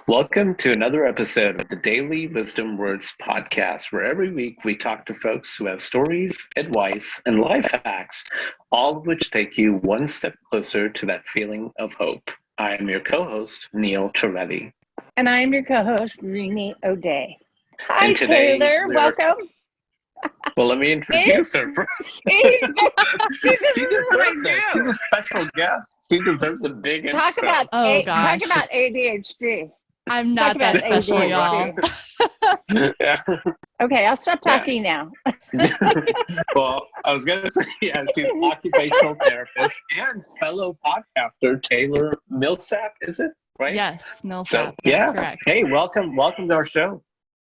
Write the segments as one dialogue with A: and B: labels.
A: Welcome to another episode of the Daily Wisdom Words podcast, where every week we talk to folks who have stories, advice, and life hacks, all of which take you one step closer to that feeling of hope. I am your co-host, Neil Torelli.
B: And I'm your co-host, Rini O'Day. Hi,
A: And today
B: Taylor. Welcome.
A: Well, let me introduce her first.
B: See, this is what I do.
A: She's a special guest. She deserves a big
B: Talk
A: intro.
B: about
C: gosh.
B: talk about ADHD.
C: I'm not that special,
B: ADHD.
C: y'all.
A: Yeah.
B: Okay, I'll stop talking now.
A: Well, I was going to say, yeah, she's an occupational therapist and fellow podcaster, Taelor Millsap, is it? Right?
C: Yes, Millsap.
A: So,
C: That's
A: yeah.
C: correct.
A: Hey, welcome to our show.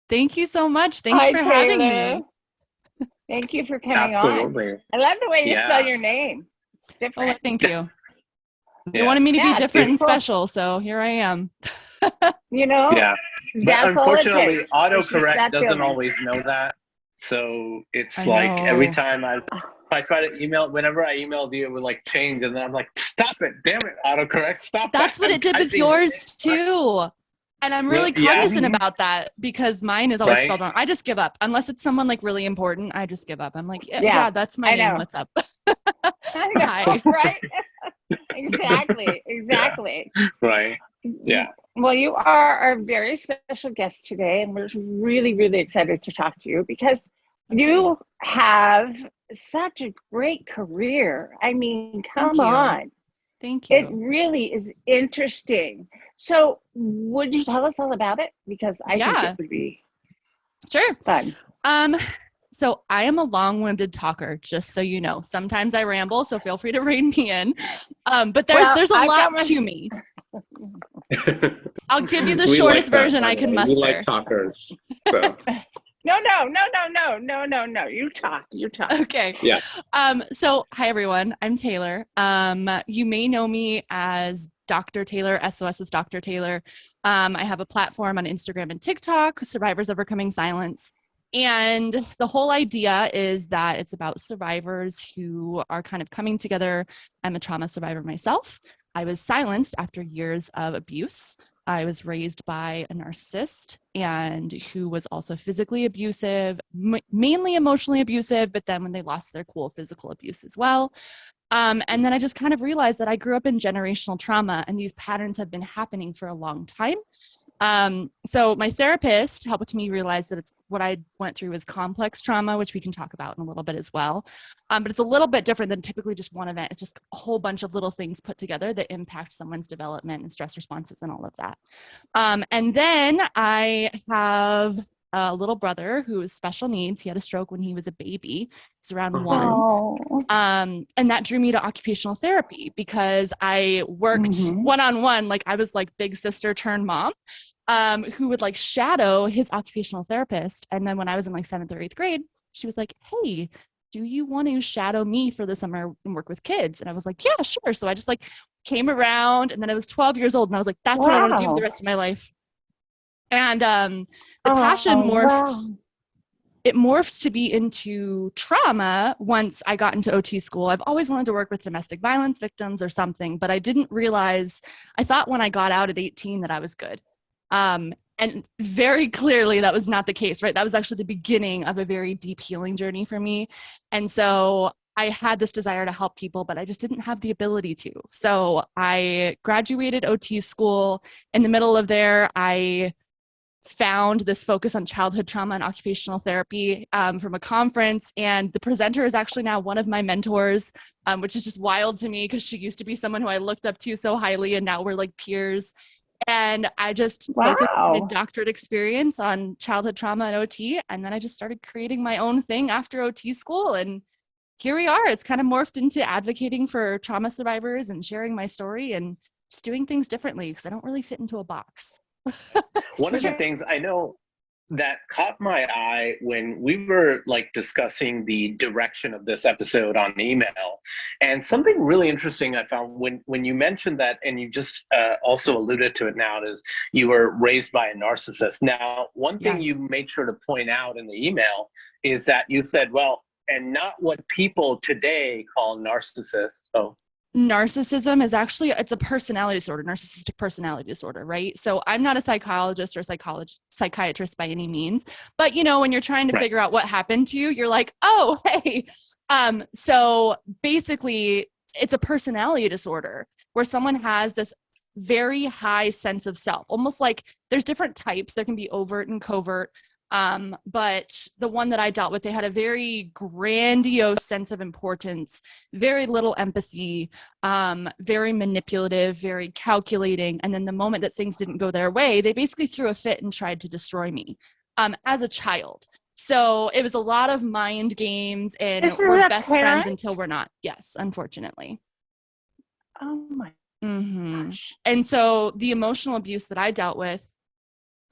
C: Thank you so much. Thanks
B: Hi,
C: for having
B: Taylor.
C: me.
B: Thank you for coming
A: Absolutely.
B: on. I love the way you
A: Yeah.
B: spell your name. It's
C: Oh,
B: different.
C: thank you. They
A: Yeah.
C: wanted me to
B: Yeah,
C: be different and
B: beautiful.
C: special, so here I am.
B: You know,
A: Yeah. But
B: that's all it
A: unfortunately,
B: takes. It's just
A: autocorrect
B: that
A: doesn't
B: feeling.
A: always know that. So it's
C: I
A: like every
C: know.
A: time if I try to email, whenever I emailed you, it would like change. And then I'm like, stop it. Damn it. Autocorrect. Stop
C: That's
A: that.
C: what
A: I'm
C: it did with
A: typing
C: yours
A: it.
C: too. And I'm really
A: Yeah.
C: cognizant about that because mine is always
A: Right.
C: spelled wrong. I just give up. Unless it's someone like really important, I just give up. I'm like, yeah,
B: Yeah,
C: that's my
B: I
C: name.
B: know.
C: What's up?
B: I know,
C: Hi.
B: right? Exactly.
A: Right. Yeah.
B: Well, you are our very special guest today, and we're really, really excited to talk to you because you have such a great career. I mean, come
C: Thank you.
B: on.
C: Thank
B: It
C: you.
B: really is interesting. So, would you tell us all about it? Because I think
C: Yeah.
B: it would be
C: Sure.
B: fun.
C: So I am a long-winded talker, just so you know. Sometimes I ramble, so feel free to rein me in. But there's a
B: I've
C: lot
B: got my-
C: to me. I'll give you the
A: We
C: shortest
A: like that,
C: version
A: by
C: I
A: the
C: can
A: way.
C: muster.
A: We like talkers. So,
B: No. You talk.
C: Okay.
A: yes.
C: So hi everyone, I'm Taylor. You may know me as Dr. Taelor, SOS with Dr. Taelor. I have a platform on Instagram and TikTok, Survivors Overcoming Silence. And the whole idea is that it's about survivors who are kind of coming together. I'm a trauma survivor myself. I was silenced after years of abuse. I was raised by a narcissist and who was also physically abusive, mainly emotionally abusive, but then when they lost their cool, physical abuse as well. And then I just kind of realized that I grew up in generational trauma and these patterns have been happening for a long time. So my therapist helped me realize that what I went through was complex trauma, which we can talk about in a little bit as well. But it's a little bit different than typically just one event. It's just a whole bunch of little things put together that impact someone's development and stress responses and all of that. And then I have a little brother who has special needs. He had a stroke when he was a baby. He's around 1.
B: Oh.
C: And that drew me to occupational therapy because I worked
B: Mhm.
C: one-on-one, like I was like big sister turned mom, who would like shadow his occupational therapist. And then when I was in like 7th or 8th grade, she was like, hey, do you want to shadow me for the summer and work with kids? And I was like, yeah, sure. So I just like came around, and then I was 12 years old and I was like, that's what I want to do for the rest of my life. And the passion morphed. It morphed to be into trauma once I got into OT school. I've always wanted to work with domestic violence victims or something, but I didn't realize, I thought when I got out at 18 that I was good. And very clearly that was not the case, right? That was actually the beginning of a very deep healing journey for me. And so I had this desire to help people, but I just didn't have the ability to. So I graduated OT school. In the middle of there, I found this focus on childhood trauma and occupational therapy from a conference. And the presenter is actually now one of my mentors, which is just wild to me because she used to be someone who I looked up to so highly, and now we're like peers. And I just focused my doctorate experience on childhood trauma and OT. And then I just started creating my own thing after OT school. And here we are. It's kind of morphed into advocating for trauma survivors and sharing my story and just doing things differently because I don't really fit into a box.
A: One of the things I know that caught my eye when we were like discussing the direction of this episode on email, and something really interesting I found when you mentioned that, and you just also alluded to it now, is you were raised by a narcissist. Now, one thing you made sure to point out in the email is that you said, well, and not what people today call narcissists. Oh,
C: narcissism is actually, it's a personality disorder, narcissistic personality disorder, right? So I'm not a psychologist or psychiatrist by any means, but you know, when you're trying to figure out what happened to you, you're like, oh, hey. So basically it's a personality disorder where someone has this very high sense of self, almost like there's different types. There can be overt and covert. But the one that I dealt with, they had a very grandiose sense of importance, very little empathy, very manipulative, very calculating. And then the moment that things didn't go their way, they basically threw a fit and tried to destroy me as a child. So it was a lot of mind games, and we're best friends until we're not. Yes, unfortunately.
B: Oh my gosh.
C: And so the emotional abuse that I dealt with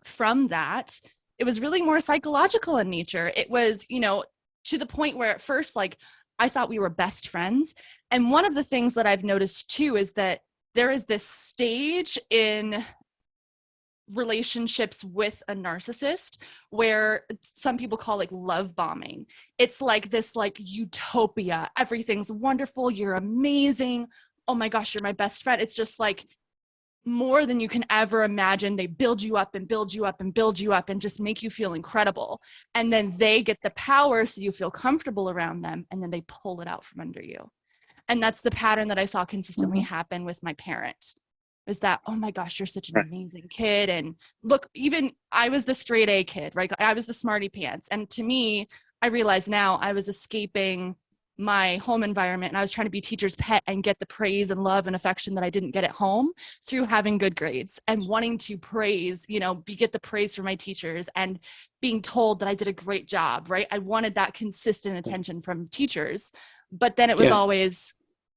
C: from that, it was really more psychological in nature. It was, you know, to the point where at first, like, I thought we were best friends. And one of the things that I've noticed too is that there is this stage in relationships with a narcissist where some people call like love bombing. It's like this like utopia. Everything's wonderful. You're amazing. Oh my gosh, you're my best friend. It's just like more than you can ever imagine. They build you up and build you up and build you up and just make you feel incredible. And then they get the power so you feel comfortable around them, and then they pull it out from under you. And that's the pattern that I saw consistently happen with my parent. Is that, oh my gosh, you're such an amazing kid. And look, even I was the straight A kid, right? I was the smarty pants. And to me, I realize now I was escaping my home environment, and I was trying to be teacher's pet and get the praise and love and affection that I didn't get at home through having good grades and wanting to praise, you know, get the praise from my teachers and being told that I did a great job, right? I wanted that consistent attention from teachers. But then it was always,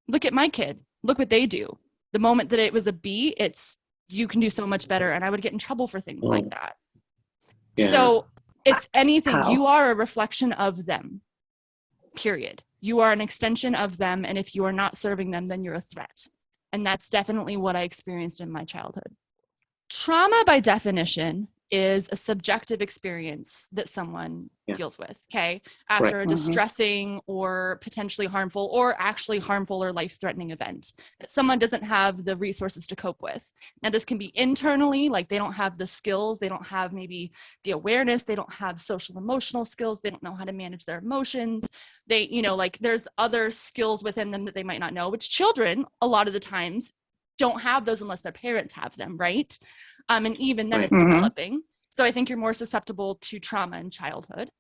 C: look at my kid, look what they do. The moment that it was a B, it's, you can do so much better. And I would get in trouble for things like that. So it's anything. You are a reflection of them, period. You are an extension of them. And if you are not serving them, then you're a threat. And that's definitely what I experienced in my childhood. Trauma, by definition, is a subjective experience that someone deals with, okay, after a distressing or potentially harmful or actually harmful or life-threatening event that someone doesn't have the resources to cope with. Now, this can be internally, like they don't have the skills, they don't have maybe the awareness, they don't have social emotional skills, they don't know how to manage their emotions. They, you know, like there's other skills within them that they might not know, which children, a lot of the times, don't have those unless their parents have them, right? And even then it's developing. So I think you're more susceptible to trauma in childhood.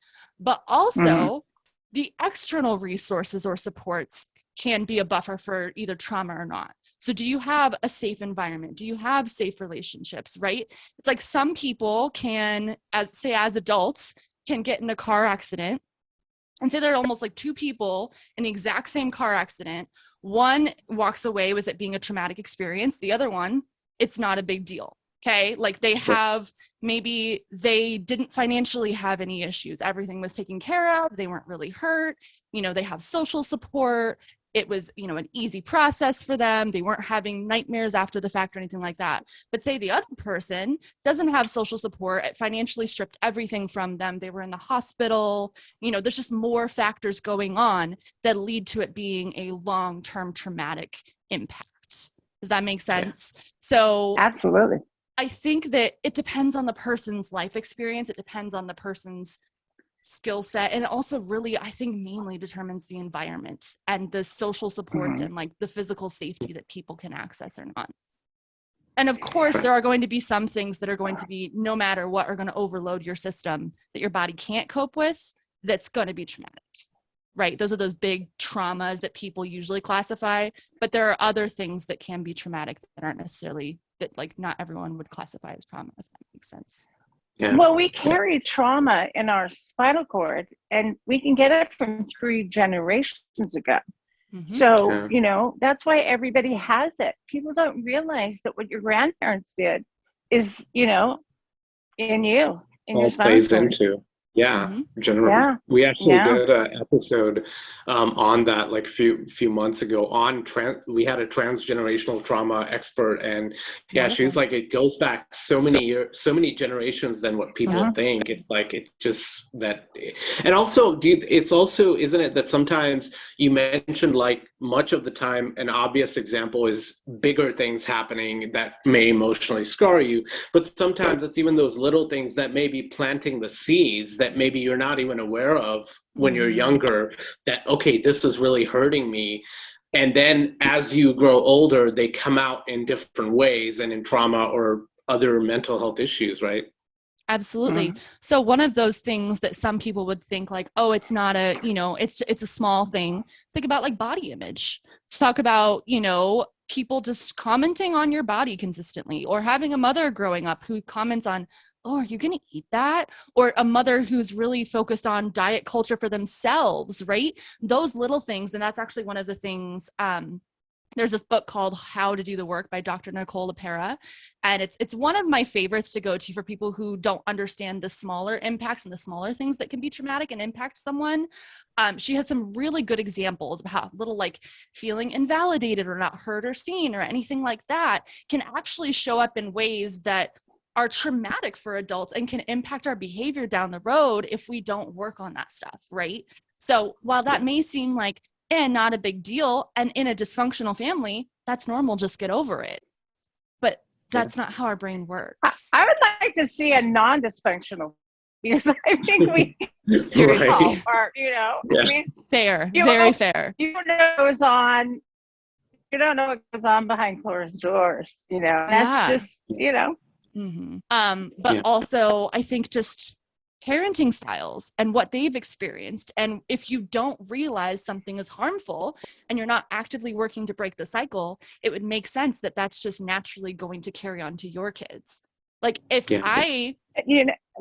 C: But also the external resources or supports can be a buffer for either trauma or not. So do you have a safe environment? Do you have safe relationships, right? It's like some people can, as adults, can get in a car accident and say they're almost like two people in the exact same car accident. One walks away with it being a traumatic experience. The other one, it's not a big deal. Okay. Like they have, maybe they didn't financially have any issues. Everything was taken care of. They weren't really hurt. You know, they have social support. It was, you know, an easy process for them. They weren't having nightmares after the fact or anything like that. But say the other person doesn't have social support, it financially stripped everything from them. They were in the hospital. You know, there's just more factors going on that lead to it being a long-term traumatic impact. Does that make sense? So
B: absolutely.
C: I think that it depends on the person's life experience. It depends on the person's skill set. And it also really, I think, mainly determines the environment and the social supports and like the physical safety that people can access or not. And of course, there are going to be some things that are going to be, no matter what, are going to overload your system that your body can't cope with. That's going to be traumatic, right? Those are those big traumas that people usually classify. But there are other things that can be traumatic that aren't necessarily, that like not everyone would classify as trauma, if that makes sense.
B: Yeah. Well, we carry trauma in our spinal cord, and we can get it from 3 generations ago. So, you know, that's why everybody has it. People don't realize that what your grandparents did is, you know, in you, in your spinal cord.
A: Yeah, generally.
B: Yeah.
A: We actually
B: Yeah.
A: did an episode on that like few months ago on we had a transgenerational trauma expert, and yeah, she's like, it goes back so many years, so many generations than what people think. It's like it just that, and also, it's also, isn't it, that sometimes you mentioned like much of the time an obvious example is bigger things happening that may emotionally scar you, but sometimes it's even those little things that may be planting the seeds that maybe you're not even aware of when you're younger, that, okay, this is really hurting me. And then as you grow older, they come out in different ways and in trauma or other mental health issues, right?
C: Absolutely. So one of those things that some people would think like, oh, it's not a, it's a small thing. Think about like body image. Let's talk about, people just commenting on your body consistently, or having a mother growing up who comments on, oh, are you going to eat that? Or a mother who's really focused on diet culture for themselves, right? Those little things. And that's actually one of the things, there's this book called How to Do the Work by Dr. Nicole LaPera. And it's one of my favorites to go to for people who don't understand the smaller impacts and the smaller things that can be traumatic and impact someone. She has some really good examples of how little like feeling invalidated or not heard or seen or anything like that can actually show up in ways that are traumatic for adults and can impact our behavior down the road if we don't work on that stuff, right? So while that may seem like, not a big deal, and in a dysfunctional family, that's normal, just get over it. But that's not how our brain works.
B: I would like to see a non-dysfunctional, because I think we
C: seriously
B: all are, I mean,
C: fair, very fair.
B: You don't know what goes on. You don't know what goes on behind closed doors, that's just,
C: But also I think just parenting styles and what they've experienced. And if you don't realize something is harmful and you're not actively working to break the cycle, it would make sense that that's just naturally going to carry on to your kids. Like if I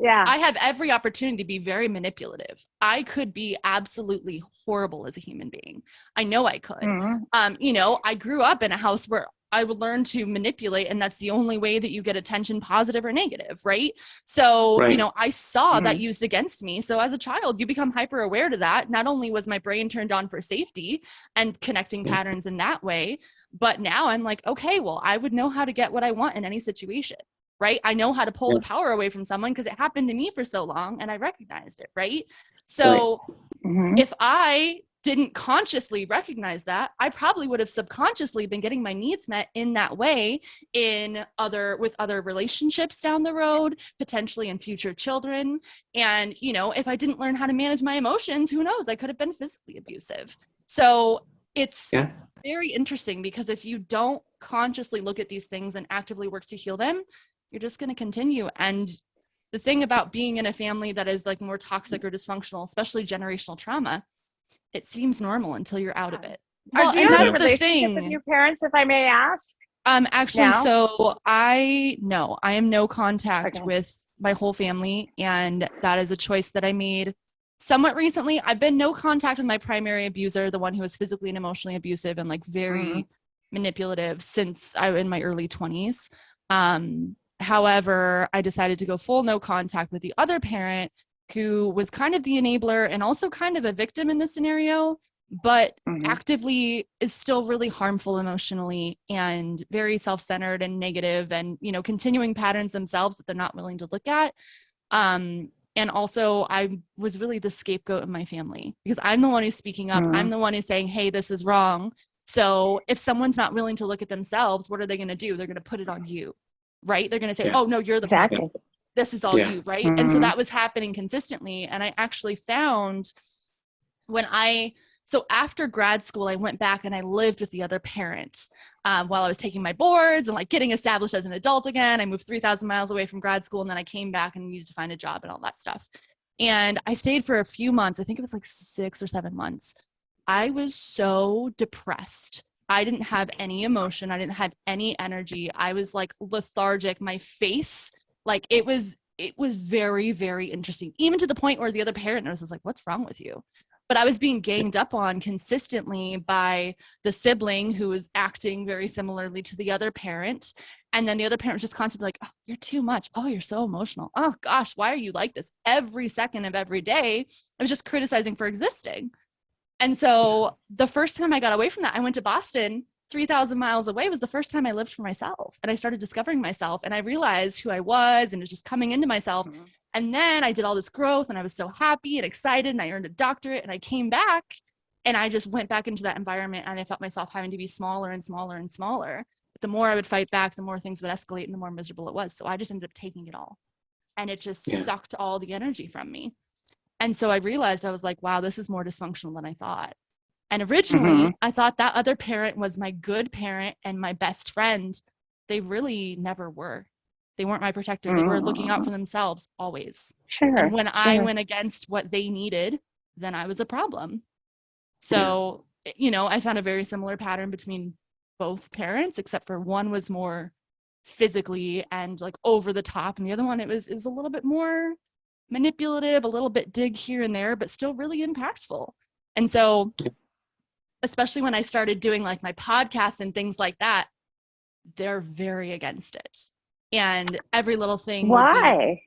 C: have every opportunity to be very manipulative. I could be absolutely horrible as a human being. I know I could. I grew up in a house where I would learn to manipulate, and that's the only way that you get attention, positive or negative, right? So, I saw that used against me. So as a child, you become hyper aware to that. Not only was my brain turned on for safety and connecting patterns in that way, but now I'm like, okay, well, I would know how to get what I want in any situation, right? I know how to pull the power away from someone because it happened to me for so long and I recognized it, right? So if I didn't consciously recognize that, I probably would have subconsciously been getting my needs met in that way with other relationships down the road, potentially in future children. And, if I didn't learn how to manage my emotions, who knows, I could have been physically abusive. So it's very interesting, because if you don't consciously look at these things and actively work to heal them, you're just going to continue. And the thing about being in a family that is like more toxic or dysfunctional, especially generational trauma, it seems normal until you're out of it.
B: Well, do you have a relationship with your parents, if I may ask?
C: Actually, so I am no contact with my whole family, and that is a choice that I made somewhat recently. I've been no contact with my primary abuser, the one who was physically and emotionally abusive and like very manipulative, since I was in my early 20s. However, I decided to go full no contact with the other parent, who was kind of the enabler and also kind of a victim in this scenario, but actively is still really harmful emotionally and very self-centered and negative, and, continuing patterns themselves that they're not willing to look at. And also I was really the scapegoat of my family, because I'm the one who's speaking up. I'm the one who's saying, hey, this is wrong. So if someone's not willing to look at themselves, what are they going to do? They're going to put it on you, right? They're going to say, oh no, you're the problem. This is all you, right? And so that was happening consistently. And I actually found so after grad school, I went back and I lived with the other parent while I was taking my boards and like getting established as an adult again. I moved 3,000 miles away from grad school, and then I came back and needed to find a job and all that stuff. And I stayed for a few months. I think it was like 6 or 7 months. I was so depressed. I didn't have any emotion. I didn't have any energy. I was like lethargic. My face, like it was very, very interesting, even to the point where the other parent was like, what's wrong with you? but I was being ganged up on consistently by the sibling who was acting very similarly to the other parent. And then the other parent was just constantly like, oh, you're too much. Oh, you're so emotional. Oh gosh, why are you like this? Every second of every day, I was just criticizing for existing. And so the first time I got away from that, I went to Boston, 3,000 miles away, was the first time I lived for myself. And I started discovering myself, and I realized who I was, and it was just coming into myself. Mm-hmm. And then I did all this growth, and I was so happy and excited, and I earned a doctorate, and I came back, and I just went back into that environment, and I felt myself having to be smaller and smaller and smaller. But the more I would fight back, the more things would escalate, and the more miserable it was. So I just ended up taking it all. And it just sucked all the energy from me. And so I realized, I was like, wow, this is more dysfunctional than I thought. And originally, I thought that other parent was my good parent and my best friend. They really never were. They weren't my protector. They were looking out for themselves always.
B: Sure.
C: And when I went against what they needed, then I was a problem. So, you know, I found a very similar pattern between both parents, except for one was more physically and like over the top, and the other one, it was a little bit more manipulative, a little bit dig here and there, but still really impactful. And so, especially when I started doing like my podcast and things like that, they're very against it. And every little thing.
B: Why?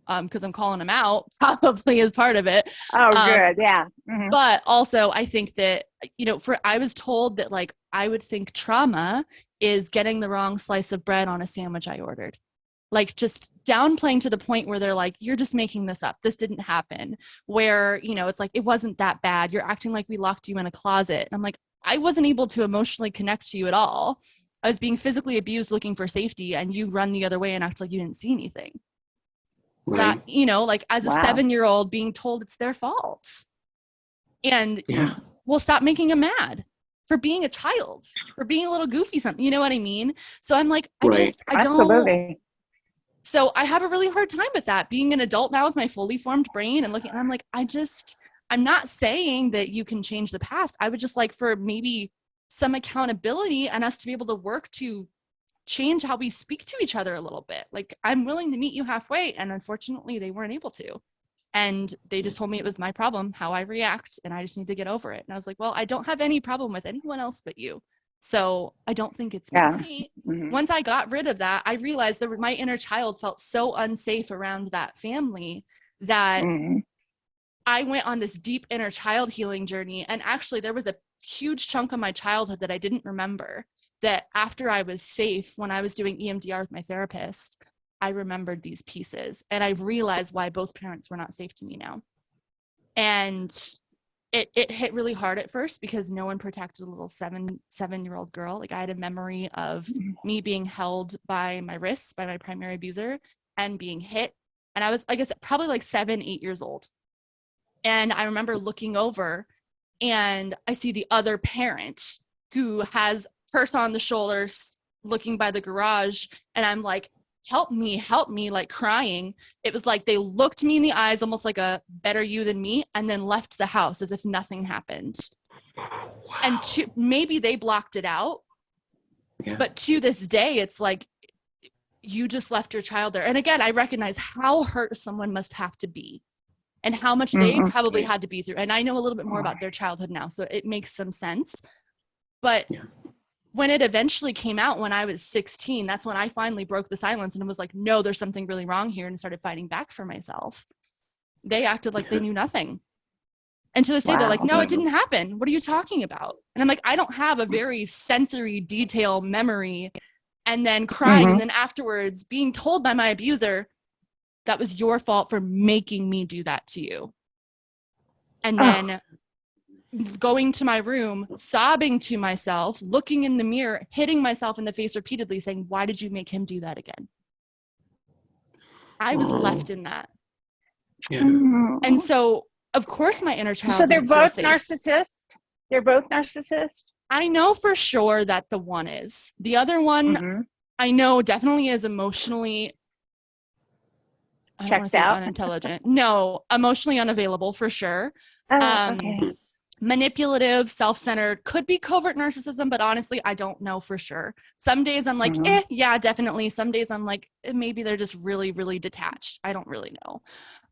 C: Because I'm calling them out, probably is part of it.
B: Oh, good. Yeah. Mm-hmm.
C: But also I think that, you know, I was told that like, I would think trauma is getting the wrong slice of bread on a sandwich I ordered. Like just downplaying to the point where they're like, you're just making this up. This didn't happen. Where, you know, it's like, it wasn't that bad. You're acting like we locked you in a closet. And I'm like, I wasn't able to emotionally connect to you at all. I was being physically abused looking for safety, and you run the other way and act like you didn't see anything. Right. That, you know, like as a 7-year-old being told it's their fault. And we'll stop making them mad for being a child, for being a little goofy something. You know what I mean? So I'm like, I don't.
B: Absolutely.
C: So I have a really hard time with that, being an adult now with my fully formed brain and looking, and I'm like, I'm not saying that you can change the past. I would just like for maybe some accountability and us to be able to work to change how we speak to each other a little bit. Like, I'm willing to meet you halfway. And unfortunately, they weren't able to. And they just told me it was my problem, how I react, and I just need to get over it. And I was like, well, I don't have any problem with anyone else but you. So I don't think it's me. Mm-hmm. Once I got rid of that, I realized that my inner child felt so unsafe around that family that I went on this deep inner child healing journey. And actually, there was a huge chunk of my childhood that I didn't remember, that after I was safe, when I was doing EMDR with my therapist, I remembered these pieces. And I realized why both parents were not safe to me now. And it hit really hard at first because no one protected a little seven-year-old girl. Like, I had a memory of me being held by my wrists by my primary abuser and being hit. And I was, I guess, probably like 7-8 years old. And I remember looking over and I see the other parent who has purse on the shoulders looking by the garage. And I'm like, help me, like crying. It was like they looked me in the eyes, almost like a better you than me, and then left the house as if nothing happened. Wow. And maybe they blocked it out. Yeah. But to this day, it's like, you just left your child there. And again, I recognize how hurt someone must have to be and how much they probably had to be through. And I know a little bit more about their childhood now, so it makes some sense. But when it eventually came out when I was 16, that's when I finally broke the silence and was like, no, there's something really wrong here, and started fighting back for myself. They acted like they knew nothing. And to this day, they're like, no, it didn't happen. What are you talking about? And I'm like, I don't have a very sensory detail memory. And then crying, and then afterwards being told by my abuser, that was your fault for making me do that to you. And then going to my room, sobbing to myself, looking in the mirror, hitting myself in the face repeatedly, saying, why did you make him do that again? I was left in that. Yeah. And so, of course, my inner child.
B: So they're both narcissists? They're both narcissists?
C: I know for sure that the one is. The other one, I know definitely is emotionally
B: checked out,
C: unintelligent. No, emotionally unavailable for sure.
B: Okay.
C: Manipulative, self-centered, could be covert narcissism, but honestly, I don't know for sure. Some days I'm like, yeah, definitely. Some days I'm like, maybe they're just really, really detached. I don't really know.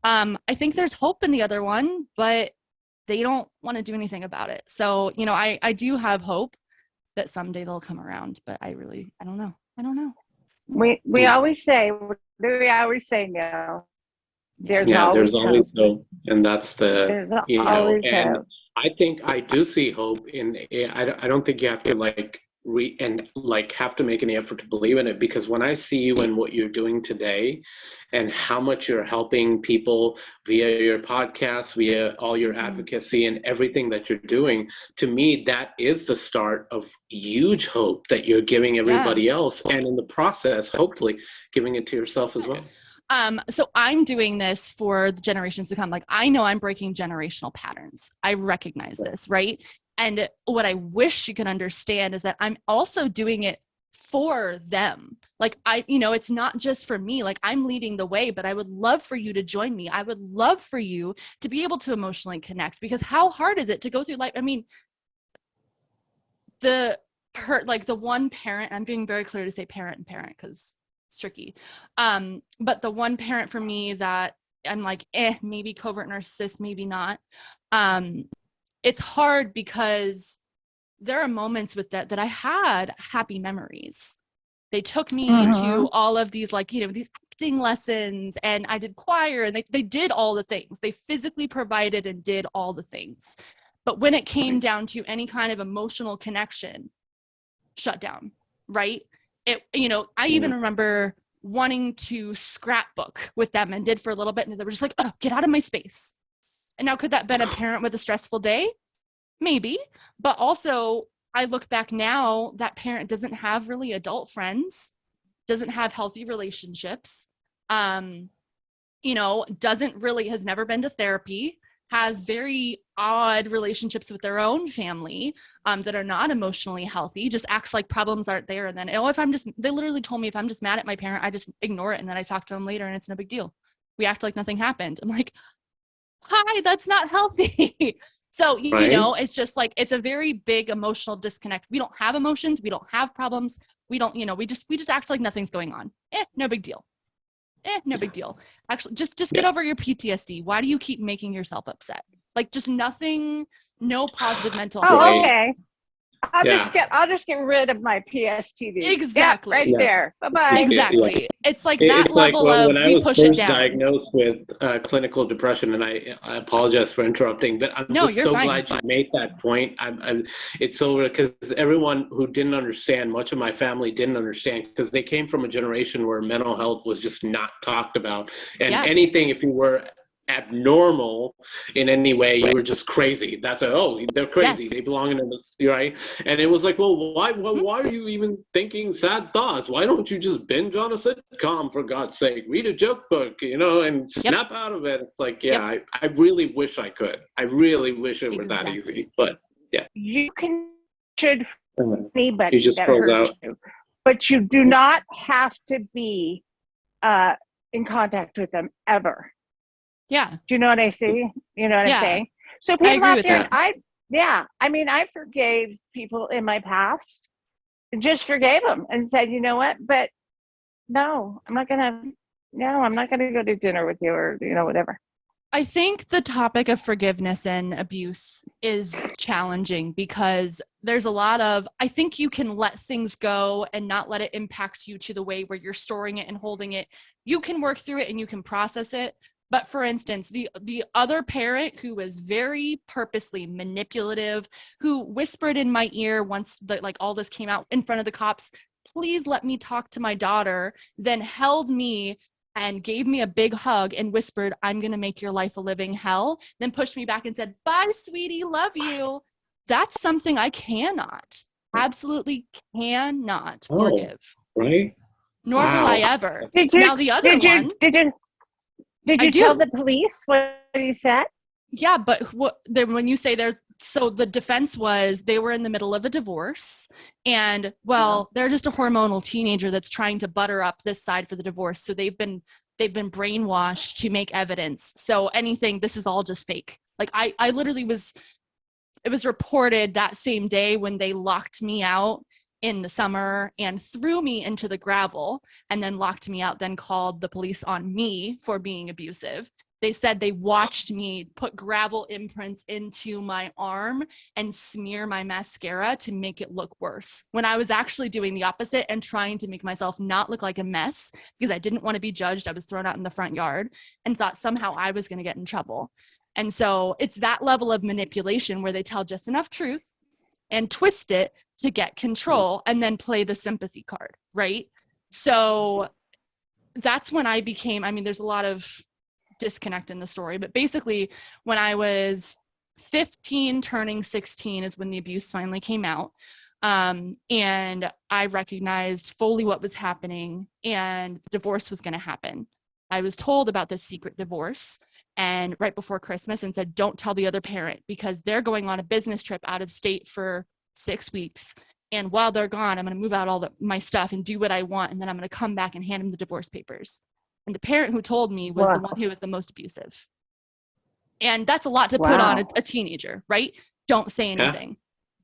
C: I think there's hope in the other one, but they don't want to do anything about it. So, you know, I do have hope that someday they'll come around, but I don't know. I don't know.
B: We always say, no. There's
A: always hope. And that's
B: There's
A: and
B: hope.
A: I think I do see hope I don't think you have to have to make any effort to believe in it, because when I see you and what you're doing today and how much you're helping people via your podcast, via all your advocacy and everything that you're doing, to me, that is the start of huge hope that you're giving everybody else. And in the process, hopefully giving it to yourself as well.
C: So I'm doing this for the generations to come. Like, I know I'm breaking generational patterns. I recognize this, right? And what I wish you could understand is that I'm also doing it for them. Like, it's not just for me. Like, I'm leading the way, but I would love for you to join me. I would love for you to be able to emotionally connect, because how hard is it to go through life? I mean, the one parent, I'm being very clear to say parent and parent, because it's tricky. But the one parent for me that I'm like, maybe covert narcissist, maybe not. It's hard because there are moments with that I had happy memories. They took me to all of these, these acting lessons, and I did choir, and they did all the things. They physically provided and did all the things. But when it came down to any kind of emotional connection, shut down, right? I even remember wanting to scrapbook with them and did for a little bit, and they were just like, oh, get out of my space. And now, could that have been a parent with a stressful day? Maybe. But also, I look back now, that parent doesn't have really adult friends, doesn't have healthy relationships, has never been to therapy, has very odd relationships with their own family that are not emotionally healthy, just acts like problems aren't there. And then, they literally told me if I'm just mad at my parent, I just ignore it. And then I talk to them later and it's no big deal. We act like nothing happened. I'm like, hi, that's not healthy. So, it's just like, it's a very big emotional disconnect. We don't have emotions. We don't have problems. We don't, we just act like nothing's going on. No big deal. No big deal. Actually, just get over your PTSD. Why do you keep making yourself upset? Like, just nothing, no positive mental health.
B: Oh, okay. I'll just get rid of my PSTD.
C: Exactly.
B: There. Bye-bye.
C: Exactly. It's like that level of we push it down.
A: When I was first diagnosed with clinical depression, and I apologize for interrupting, but I'm just so glad you made that point. It's so, because everyone who didn't understand, much of my family didn't understand, because they came from a generation where mental health was just not talked about. And anything, if you were abnormal in any way, you were just crazy. That's they're crazy. They belong in the right. And it was like, well, why are you even thinking sad thoughts? Why don't you just binge on a sitcom, for God's sake? Read a joke book, and snap out of it. It's like, I really wish I could. I really wish it were that easy. But
B: you should anybody
A: you just
B: that
A: froze
B: hurts
A: out.
B: you, but you do not have to be in contact with them ever.
C: Yeah.
B: Do you know what I see? You know what I'm saying? So people out there, I forgave people in my past, just forgave them and said, you know what? But I'm not going to go to dinner with you, or, whatever.
C: I think the topic of forgiveness and abuse is challenging, because there's a lot of, I think you can let things go and not let it impact you to the way where you're storing it and holding it. You can work through it and you can process it. But for instance, the other parent who was very purposely manipulative, who whispered in my ear once all this came out in front of the cops, please let me talk to my daughter, then held me and gave me a big hug and whispered, I'm going to make your life a living hell, then pushed me back and said, bye, sweetie, love you. That's something I absolutely cannot forgive.
A: Right?
C: Nor will I ever.
B: Did you tell the police what he said?
C: Yeah, but when you say so the defense was they were in the middle of a divorce, and they're just a hormonal teenager that's trying to butter up this side for the divorce. So they've been brainwashed to make evidence. So this is all just fake. Like I literally it was reported that same day when they locked me out in the summer and threw me into the gravel and then locked me out, then called the police on me for being abusive. They said they watched me put gravel imprints into my arm and smear my mascara to make it look worse, when I was actually doing the opposite and trying to make myself not look like a mess because I didn't want to be judged. I was thrown out in the front yard and thought somehow I was going to get in trouble. And so it's that level of manipulation where they tell just enough truth and twist it to get control and then play the sympathy card, right? So that's when I became, I mean, there's a lot of disconnect in the story, but basically when I was 15 turning 16 is when the abuse finally came out. And I recognized fully what was happening and the divorce was going to happen. I was told about this secret divorce and right before Christmas and said, don't tell the other parent because they're going on a business trip out of state for 6 weeks. And while they're gone, I'm going to move out all my stuff and do what I want. And then I'm going to come back and hand them the divorce papers. And the parent who told me was the one who was the most abusive. And that's a lot to put on a teenager, right? Don't say anything,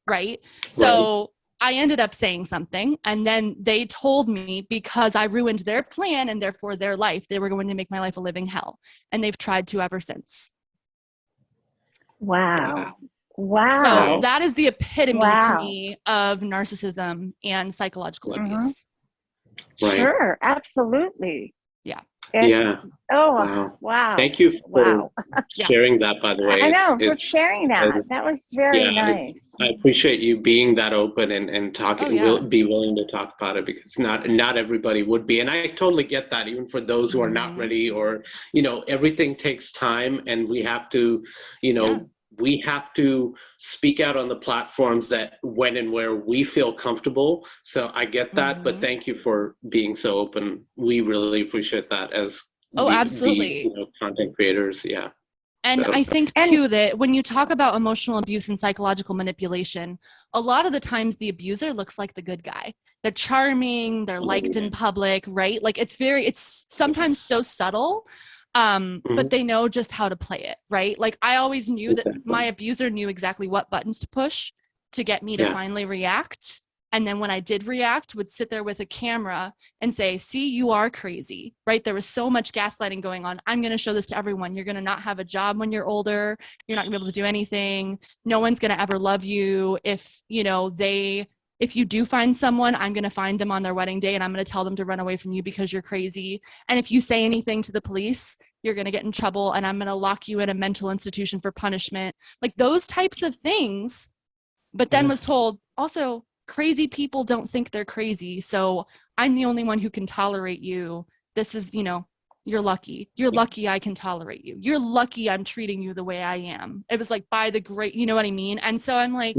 C: right? So I ended up saying something. And then they told me because I ruined their plan and therefore their life, they were going to make my life a living hell. And they've tried to ever since.
B: Wow.
C: So that is the epitome to me of narcissism and psychological abuse.
B: Sure, absolutely.
C: Yeah.
B: Wow.
D: Thank you for sharing that, by the way.
B: I know, for sharing that. That was very nice.
D: I appreciate you being that open and talking, be willing to talk about it because not everybody would be. And I totally get that, even for those who are not ready or, everything takes time and we have to, we have to speak out on the platforms that when and where we feel comfortable. So I get that, but thank you for being so open. We really appreciate that as
C: absolutely
D: content creators. Yeah.
C: And I think too that when you talk about emotional abuse and psychological manipulation, a lot of the times the abuser looks like the good guy. They're charming, they're liked in public, right? Like it's sometimes so subtle. But they know just how to play it, right? Like I always knew that my abuser knew exactly what buttons to push to get me to finally react. And then when I did react, would sit there with a camera and say, see, you are crazy, right? There was so much gaslighting going on. I'm going to show this to everyone. You're going to not have a job when you're older. You're not gonna be able to do anything. No one's going to ever love you. If you do find someone, I'm going to find them on their wedding day and I'm going to tell them to run away from you because you're crazy. And if you say anything to the police, you're going to get in trouble and I'm going to lock you in a mental institution for punishment. Like those types of things. But then was told also crazy people don't think they're crazy. So I'm the only one who can tolerate you. This is, you're lucky. You're lucky I can tolerate you. You're lucky I'm treating you the way I am. It was like by the great, you know what I mean? And so I'm like,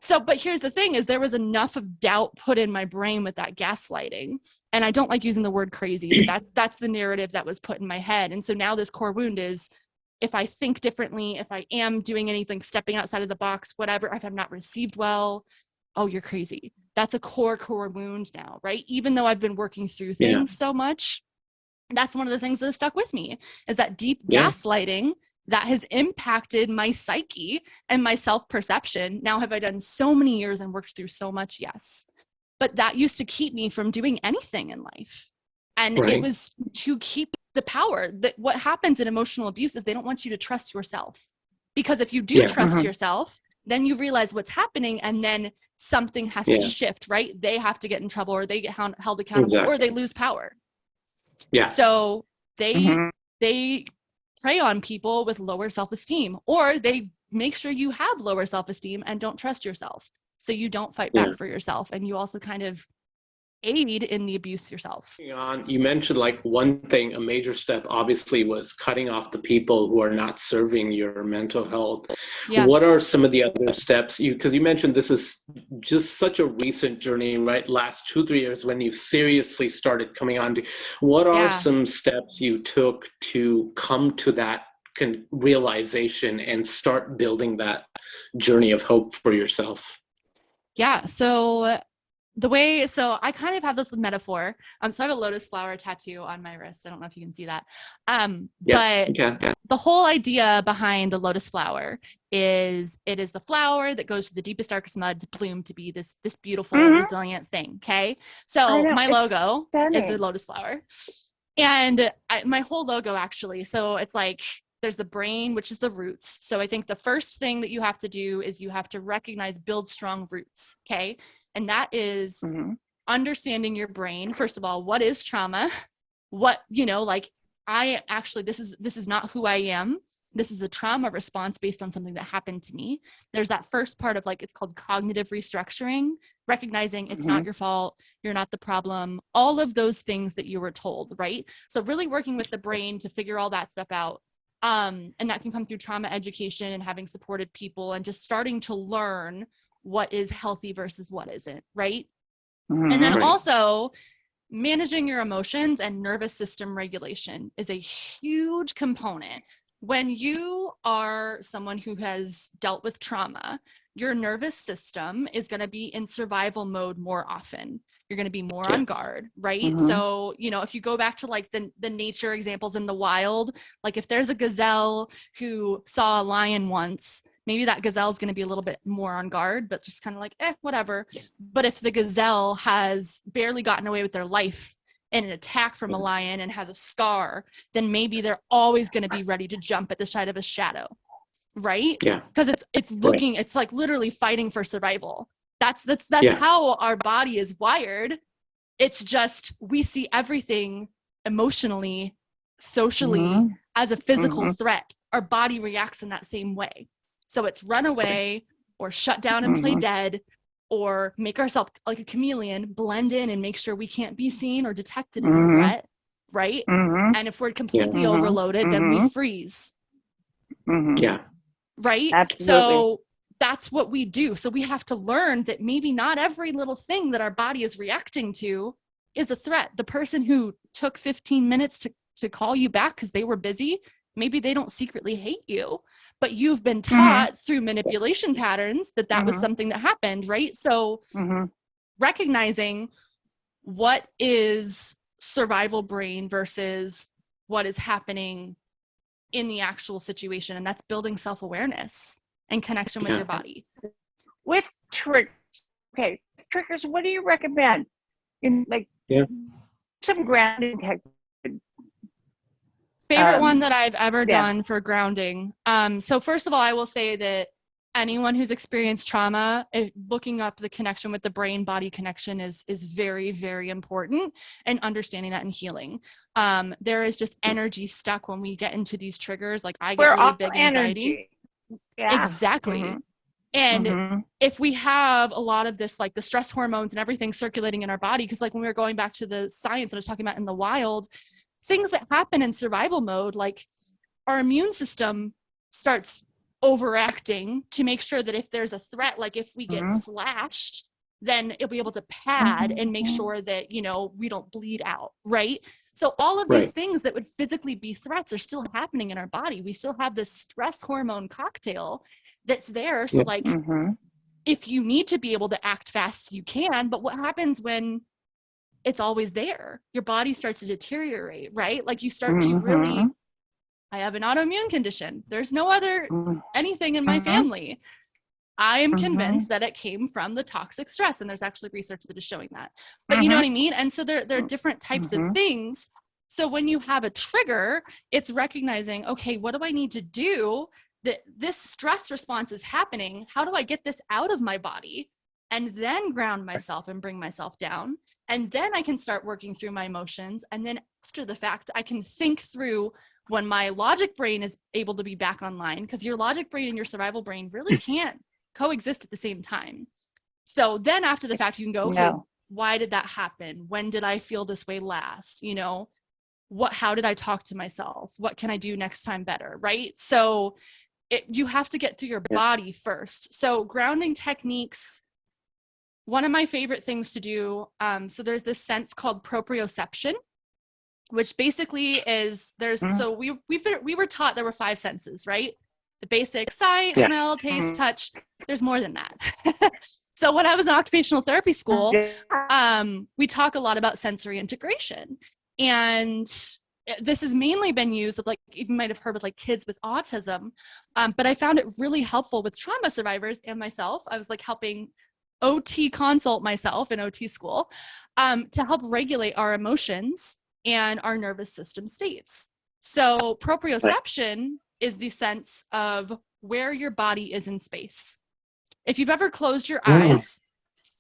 C: but here's the thing is there was enough of doubt put in my brain with that gaslighting. And I don't like using the word crazy, but that's the narrative that was put in my head. And so now this core wound is if I think differently, if I am doing anything, stepping outside of the box, whatever, if I'm not received well, oh, you're crazy. That's a core wound now, right? Even though I've been working through things so much, that's one of the things that has stuck with me is that deep gaslighting that has impacted my psyche and my self-perception. Now, have I done so many years and worked through so much? Yes. But that used to keep me from doing anything in life. And it was to keep the power. That what happens in emotional abuse is they don't want you to trust yourself. Because if you do trust yourself, then you realize what's happening and then something has to shift, right? They have to get in trouble or they get held accountable or they lose power. Yeah. So they prey on people with lower self-esteem, or they make sure you have lower self-esteem and don't trust yourself. So you don't fight back for yourself. And you also kind of aid in the abuse yourself.
D: You mentioned like one thing, a major step obviously was cutting off the people who are not serving your mental health. Yeah. What are some of the other steps? Because you mentioned this is just such a recent journey, right? Last 2-3 years when you seriously started coming on to, what are some steps you took to come to that realization and start building that journey of hope for yourself?
C: Yeah. So I kind of have this metaphor. So I have a lotus flower tattoo on my wrist. I don't know if you can see that. But the whole idea behind the lotus flower is it is the flower that goes to the deepest, darkest mud to bloom to be this beautiful, resilient thing. Okay. So my logo is the lotus flower. And my whole logo actually, so it's like, there's the brain, which is the roots. So I think the first thing that you have to do is you have to recognize, build strong roots. Okay. And that is understanding your brain. First of all, what is trauma? What, like I actually, this is not who I am. This is a trauma response based on something that happened to me. There's that first part of like, it's called cognitive restructuring, recognizing it's not your fault. You're not the problem. All of those things that you were told, right? So really working with the brain to figure all that stuff out. And that can come through trauma education and having supported people and just starting to learn what is healthy versus what isn't, right? And then also managing your emotions and nervous system regulation is a huge component. When you are someone who has dealt with trauma, your nervous system is going to be in survival mode more often. You're going to be more on guard, right? So, if you go back to like the nature examples in the wild, like if there's a gazelle who saw a lion once, maybe that gazelle is going to be a little bit more on guard, but just kind of like, whatever. But if the gazelle has barely gotten away with their life in an attack from a lion and has a scar, then maybe they're always going to be ready to jump at the sight of a shadow, right? Yeah. Because it's looking, it's like literally fighting for survival. That's how our body is wired. It's just, we see everything emotionally, socially as a physical threat. Our body reacts in that same way. So it's run away or shut down and play dead, or make ourselves like a chameleon, blend in and make sure we can't be seen or detected as a threat, right? And if we're completely overloaded, then we freeze. Yeah. Right? Absolutely. So that's what we do. So we have to learn that maybe not every little thing that our body is reacting to is a threat. The person who took 15 minutes to call you back because they were busy, maybe they don't secretly hate you, but you've been taught through manipulation patterns that was something that happened, right? So recognizing what is survival brain versus what is happening in the actual situation, and that's building self-awareness and connection with your body.
B: With triggers, triggers, what do you recommend? In like some grounding techniques.
C: Favorite one that I've ever done for grounding. So first of all, I will say that anyone who's experienced trauma, looking up the connection with the brain body connection is very, very important, and understanding that and healing. There is just energy stuck when we get into these triggers. Like I get really big anxiety. Yeah. Exactly. And if we have a lot of this, like the stress hormones and everything circulating in our body, because like when we were going back to the science that I was talking about in the wild, things that happen in survival mode, like our immune system starts overacting to make sure that if there's a threat, like if we get slashed, then it'll be able to pad and make sure that, we don't bleed out, right? So all of these things that would physically be threats are still happening in our body. We still have this stress hormone cocktail that's there. So like, if you need to be able to act fast, you can, but what happens when it's always there? Your body starts to deteriorate, right? Like you start to really, I have an autoimmune condition. There's no other anything in my family. I am convinced that it came from the toxic stress. And there's actually research that is showing that. But you know what I mean? And so there are different types of things. So when you have a trigger, it's recognizing, okay, what do I need to do that this stress response is happening? How do I get this out of my body? And then ground myself and bring myself down. And then I can start working through my emotions. And then after the fact, I can think through when my logic brain is able to be back online, because your logic brain and your survival brain really can't coexist at the same time. So then after the fact, you can go, okay, why did that happen? When did I feel this way last? How did I talk to myself? What can I do next time better? Right? So you have to get through your body first. So grounding techniques, one of my favorite things to do. So there's this sense called proprioception, which basically is so we were taught there were 5 senses, right? The basic sight, smell, taste, touch. There's more than that. So when I was in occupational therapy school, we talk a lot about sensory integration. And this has mainly been used with, like, you might have heard with like kids with autism. But I found it really helpful with trauma survivors and myself. I was like helping OT consult myself in OT school to help regulate our emotions and our nervous system states. So proprioception is the sense of where your body is in space. If you've ever closed your eyes,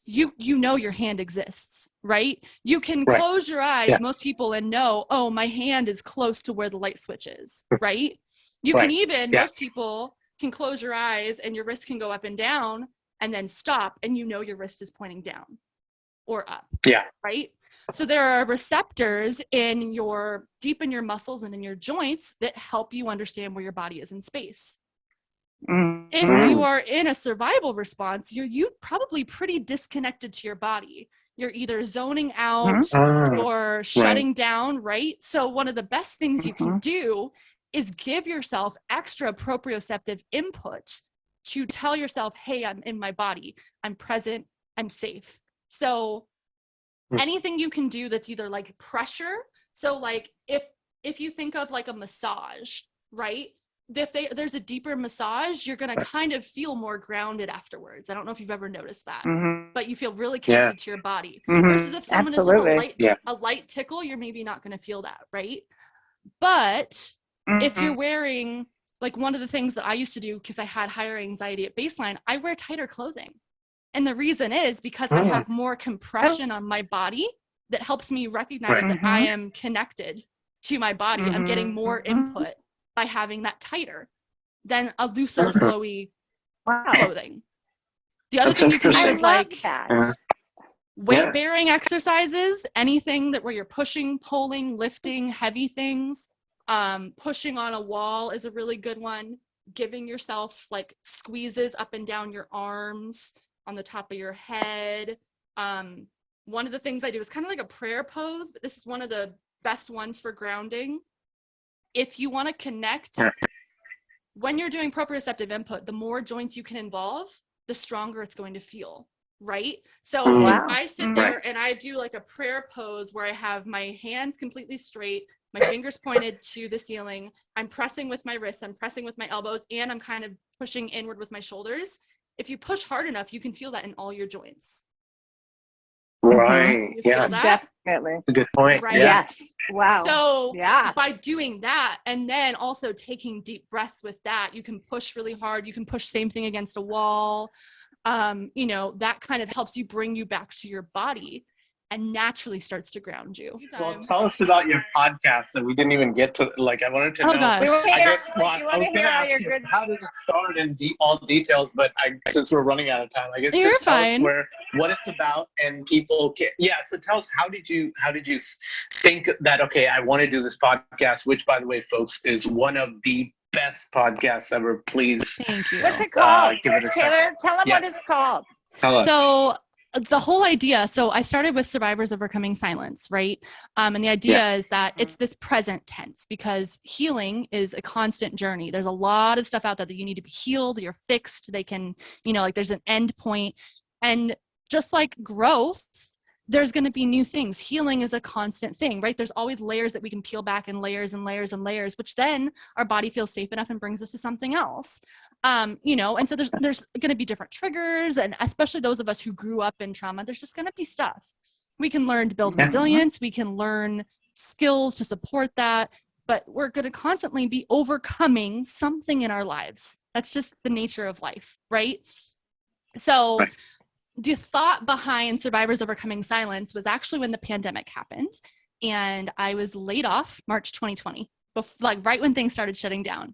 C: you know your hand exists, right? You can close your eyes, most people, and know, oh, my hand is close to where the light switch is, right? You can even, most people can close your eyes and your wrist can go up and down and then stop, and you know your wrist is pointing down or up, right? So there are receptors in your, deep in your muscles and in your joints that help you understand where your body is in space. If you are in a survival response, you're probably pretty disconnected to your body. You're either zoning out or shutting down, right? So one of the best things you can do is give yourself extra proprioceptive input to tell yourself, hey, I'm in my body, I'm present, I'm safe. So anything you can do that's either like pressure. So like if you think of like a massage, right? If there's a deeper massage, you're going to kind of feel more grounded afterwards. I don't know if you've ever noticed that, but you feel really connected to your body. Versus if someone is just a light tickle, you're maybe not going to feel that, right? But if you're wearing, like one of the things that I used to do, because I had higher anxiety at baseline, I wear tighter clothing. And the reason is because I have more compression on my body that helps me recognize that I am connected to my body. I'm getting more input by having that tighter than a looser, flowy clothing. The other thing you can do is like weight-bearing exercises, anything that where you're pushing, pulling, lifting heavy things. Pushing on a wall is a really good one. Giving yourself like squeezes up and down your arms, on the top of your head. One of the things I do is kind of like a prayer pose, but this is one of the best ones for grounding. If you want to connect, when you're doing proprioceptive input, the more joints you can involve, the stronger it's going to feel, right? So if I sit there and I do like a prayer pose where I have my hands completely straight, my fingers pointed to the ceiling, I'm pressing with my wrists, I'm pressing with my elbows, and I'm kind of pushing inward with my shoulders. If you push hard enough, you can feel that in all your joints.
A: Right.
B: Yeah, definitely.
A: That's a good point.
C: Right?
B: Yes. Wow.
C: So by doing that, and then also taking deep breaths with that, you can push really hard. You can push same thing against a wall. You know, that kind of helps you bring you back to your body and naturally starts to ground you.
A: Well, tell us about your podcast that we didn't even get to. Like, I wanted to know.
C: Gosh.
A: I guess I was going to ask you, how did it start in all details, but since we're running out of time, I guess just tell us what it's about, and people can. Yeah, so tell us, how did you think that, okay, I want to do this podcast, which, by the way, folks, is one of the best podcasts ever. Please.
C: Thank you.
B: What's it called?
A: Give it a
B: Taylor, tell them what it's called.
A: Tell us.
C: So the whole idea, so I started with survivors overcoming silence, right? And the idea is that it's this present tense, because healing is a constant journey. There's a lot of stuff out there that you need to be healed, you're fixed, they can, you know, like there's an end point. And just like growth, there's going to be new things. Healing is a constant thing, right? There's always layers that we can peel back, and layers and layers and layers, which then our body feels safe enough and brings us to something else. You know, and so there's going to be different triggers, and especially those of us who grew up in trauma, there's just going to be stuff. We can learn to build resilience. We can learn skills to support that, but we're going to constantly be overcoming something in our lives. That's just the nature of life, right? So the thought behind Survivors Overcoming Silence was actually when the pandemic happened, and I was laid off March 2020, like right when things started shutting down.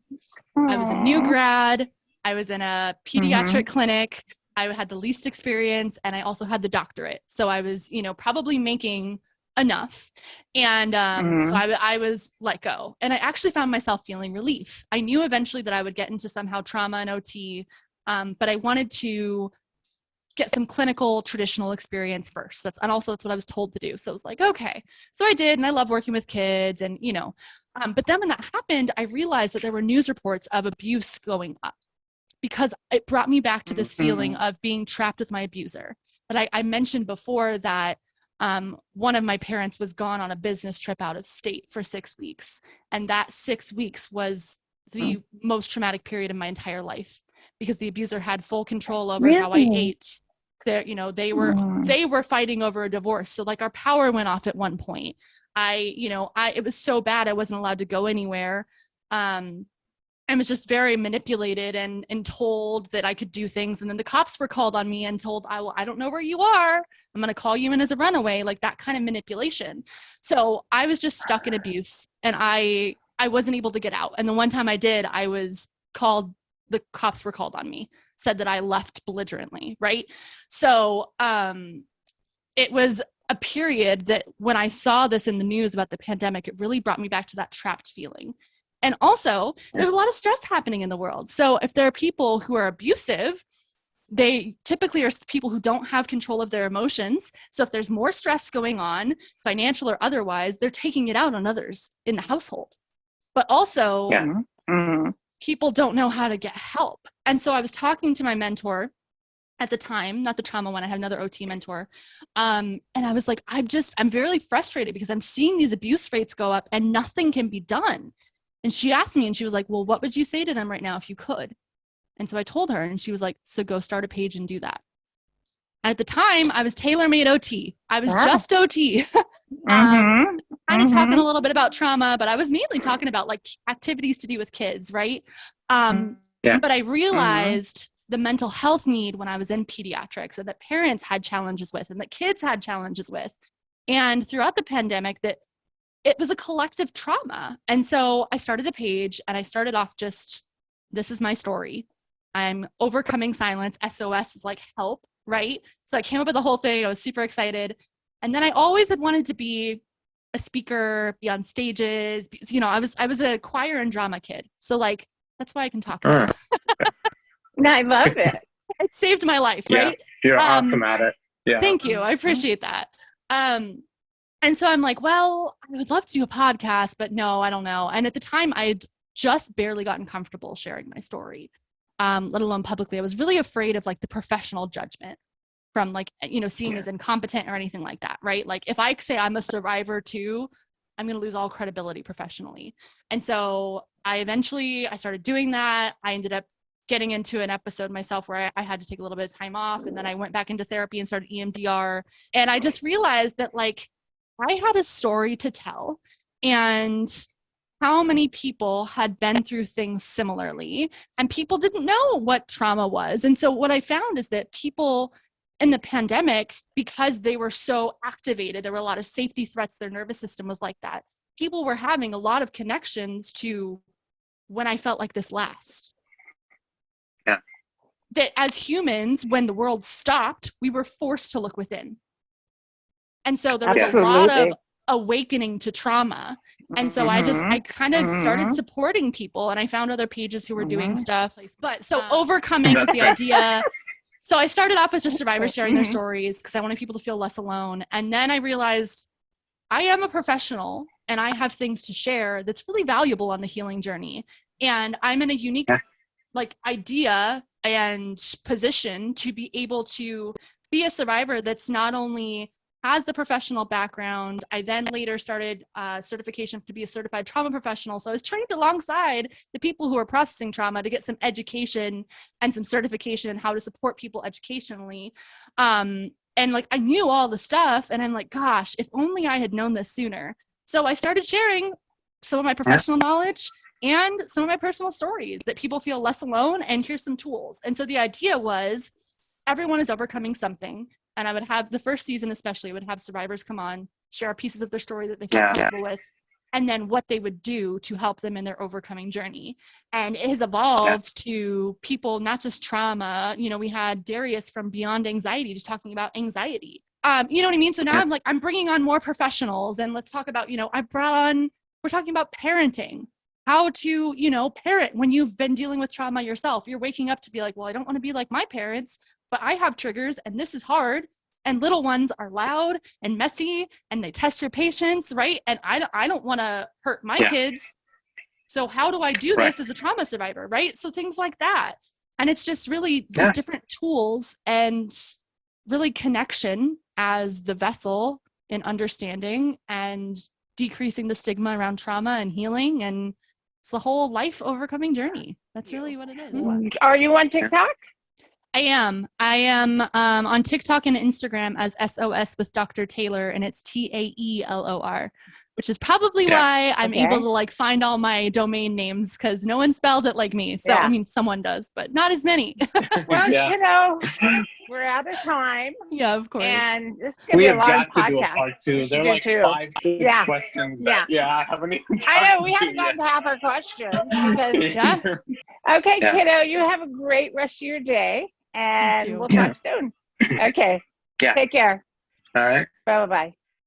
C: I was a new grad. I was in a pediatric clinic. I had the least experience, and I also had the doctorate. So I was, you know, probably making enough. And so I was let go. And I actually found myself feeling relief. I knew eventually that I would get into somehow trauma and OT, but I wanted to get some clinical traditional experience first. That's what I was told to do. So I was like, okay. So I did, and I love working with kids, and, you know, but then when that happened, I realized that there were news reports of abuse going up, because it brought me back to this feeling of being trapped with my abuser. But I mentioned before that one of my parents was gone on a business trip out of state for 6 weeks. And that 6 weeks was the most traumatic period of my entire life, because the abuser had full control over how I ate, They were fighting over a divorce. So like our power went off at one point. It was so bad I wasn't allowed to go anywhere. I was just very manipulated and told that I could do things. And then the cops were called on me and told, I don't know where you are. I'm going to call you in as a runaway, like that kind of manipulation. So I was just stuck in abuse, and I wasn't able to get out. And the one time I did, the cops were called on me, said that I left belligerently. Right. So it was a period that when I saw this in the news about the pandemic, it really brought me back to that trapped feeling. And also, there's a lot of stress happening in the world. So if there are people who are abusive, they typically are people who don't have control of their emotions. So if there's more stress going on, financial or otherwise, they're taking it out on others in the household. But also, people don't know how to get help. And so I was talking to my mentor at the time, not the trauma one, I had another OT mentor. And I was like, I'm very frustrated because I'm seeing these abuse rates go up and nothing can be done. And she asked me, and she was like, well, what would you say to them right now if you could? And so I told her, and she was like, so go start a page and do that. And at the time, I was tailor-made OT. I was just OT. Kind of talking a little bit about trauma, but I was mainly talking about like activities to do with kids, right? But I realized the mental health need when I was in pediatrics, and that parents had challenges with, and that kids had challenges with. And throughout the pandemic, that it was a collective trauma. And so I started a page, and I started off just, this is my story. I'm overcoming silence. SOS is like help, right? So I came up with the whole thing. I was super excited. And then I always had wanted to be a speaker, be on stages. I was a choir and drama kid. So like, that's why I can talk about it.
B: I love it.
C: It saved my life, right?
A: You're awesome at it. Yeah.
C: Thank you. I appreciate that. And so I'm like, well, I would love to do a podcast, but no, I don't know. And at the time, I had just barely gotten comfortable sharing my story, let alone publicly. I was really afraid of like the professional judgment from like, seeing as incompetent or anything like that, right? Like if I say I'm a survivor too, I'm going to lose all credibility professionally. And so I started doing that. I ended up getting into an episode myself where I had to take a little bit of time off. And then I went back into therapy and started EMDR. And I just realized that like, I had a story to tell, and how many people had been through things similarly, and people didn't know what trauma was. And so what I found is that people in the pandemic, because they were so activated, there were a lot of safety threats, their nervous system was like that. People were having a lot of connections to when I felt like this last.
A: Yeah.
C: That as humans, when the world stopped, we were forced to look within. And so there was a lot of awakening to trauma. And so I kind of started supporting people, and I found other pages who were doing stuff. But so overcoming is the idea. So I started off as just survivors sharing their stories because I wanted people to feel less alone. And then I realized I am a professional and I have things to share that's really valuable on the healing journey. And I'm in a unique idea and position to be able to be a survivor that's not only has the professional background. I then later started certification to be a certified trauma professional. So I was trained alongside the people who are processing trauma to get some education and some certification in how to support people educationally. And like, I knew all the stuff, and I'm like, gosh, if only I had known this sooner. So I started sharing some of my professional knowledge and some of my personal stories that people feel less alone, and here's some tools. And so the idea was everyone is overcoming something. And I would have the first season, especially, would have survivors come on, share pieces of their story that they feel comfortable with, and then what they would do to help them in their overcoming journey. And it has evolved to people, not just trauma. We had Darius from Beyond Anxiety just talking about anxiety. You know what I mean? So now I'm bringing on more professionals, and let's talk about, we're talking about parenting, how to, parent when you've been dealing with trauma yourself. You're waking up to be like, well, I don't want to be like my parents, but I have triggers, and this is hard, and little ones are loud and messy, and they test your patience, right? And I don't want to hurt my kids. So how do I do this as a trauma survivor, right? So things like that. And it's just really just different tools and really connection as the vessel in understanding and decreasing the stigma around trauma and healing. And it's the whole life overcoming journey. That's really what it is.
B: Are you on TikTok?
C: I am on TikTok and Instagram as SOS with Dr. Taelor, and it's Taelor, which is probably why I'm able to like find all my domain names, because no one spells it like me. So I mean, someone does, but not as many.
B: Well, you know, we're out of time.
C: Yeah, of course.
B: And this is going to be a long podcast.
A: We have got to do a part 2. There are like 5, 6 questions that, I haven't even
B: I know, we haven't gotten to half our questions. Because, Okay, kiddo, you have a great rest of your day, and we'll talk soon. Okay. Take care.
A: All right.
B: Bye-bye.